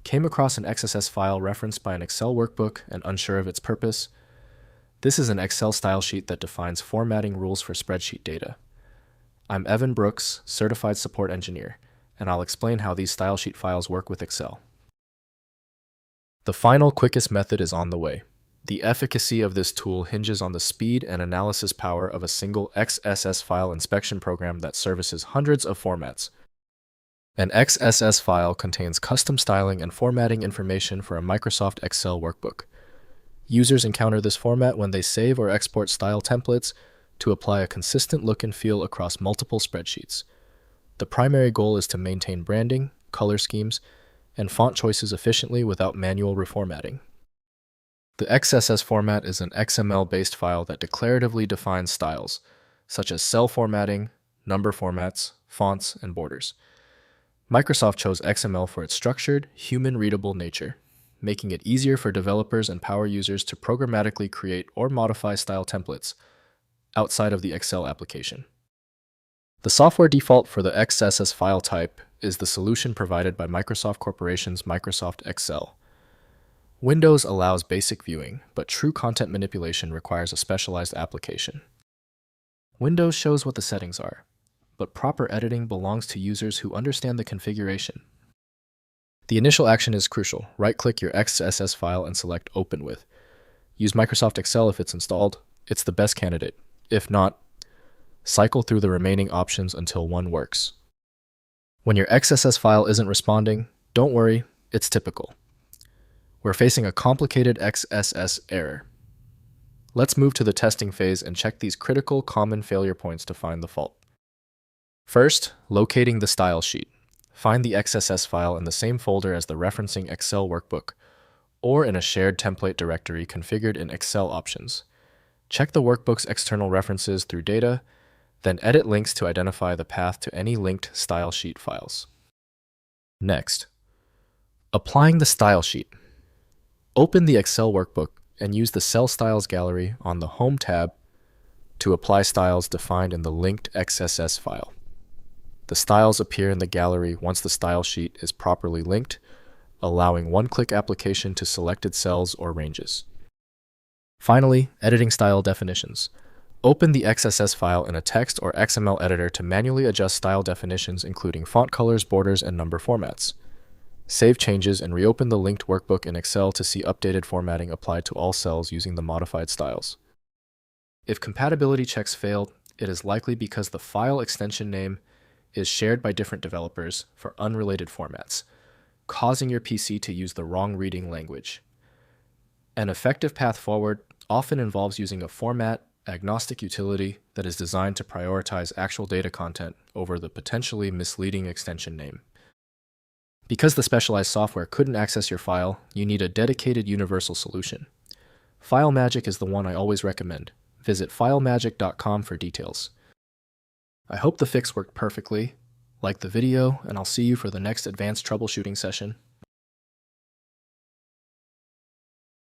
Came across an XSS file referenced by an Excel workbook and unsure of its purpose? This is an Excel style sheet that defines formatting rules for spreadsheet data. I'm Evan Brooks, Certified Support Engineer, and I'll explain how these style sheet files work with Excel. The final, quickest method is on the way. The efficacy of this tool hinges on the speed and analysis power of a single XSS file inspection program that services hundreds of formats. An XSS file contains custom styling and formatting information for a Microsoft Excel workbook. Users encounter this format when they save or export style templates to apply a consistent look and feel across multiple spreadsheets. The primary goal is to maintain branding, color schemes, and font choices efficiently without manual reformatting. The XSS format is an XML-based file that declaratively defines styles, such as cell formatting, number formats, fonts, and borders. Microsoft chose XML for its structured, human-readable nature, making it easier for developers and power users to programmatically create or modify style templates outside of the Excel application. The software default for the XSS file type is the solution provided by Microsoft Corporation's Microsoft Excel. Windows allows basic viewing, but true content manipulation requires a specialized application. Windows shows what the settings are, but proper editing belongs to users who understand the configuration. The initial action is crucial. Right-click your XSS file and select Open With. Use Microsoft Excel if it's installed. It's the best candidate. If not, cycle through the remaining options until one works. When your XSS file isn't responding, don't worry, it's typical. We're facing a complicated XSS error. Let's move to the testing phase and check these critical common failure points to find the fault. First, locating the style sheet. Find the XSS file in the same folder as the referencing Excel workbook, or in a shared template directory configured in Excel options. Check the workbook's external references through data, then edit links to identify the path to any linked style sheet files. Next, applying the style sheet. Open the Excel workbook and use the Cell Styles gallery on the Home tab to apply styles defined in the linked XSS file. The styles appear in the gallery once the style sheet is properly linked, allowing one-click application to selected cells or ranges. Finally, editing style definitions. Open the XSS file in a text or XML editor to manually adjust style definitions, including font colors, borders, and number formats. Save changes and reopen the linked workbook in Excel to see updated formatting applied to all cells using the modified styles. If compatibility checks failed, it is likely because the file extension name is shared by different developers for unrelated formats, causing your PC to use the wrong reading language. An effective path forward often involves using a format-agnostic utility that is designed to prioritize actual data content over the potentially misleading extension name. Because the specialized software couldn't access your file, you need a dedicated universal solution. FileMagick is the one I always recommend. Visit filemagick.com for details. I hope the fix worked perfectly. Like the video, and I'll see you for the next advanced troubleshooting session.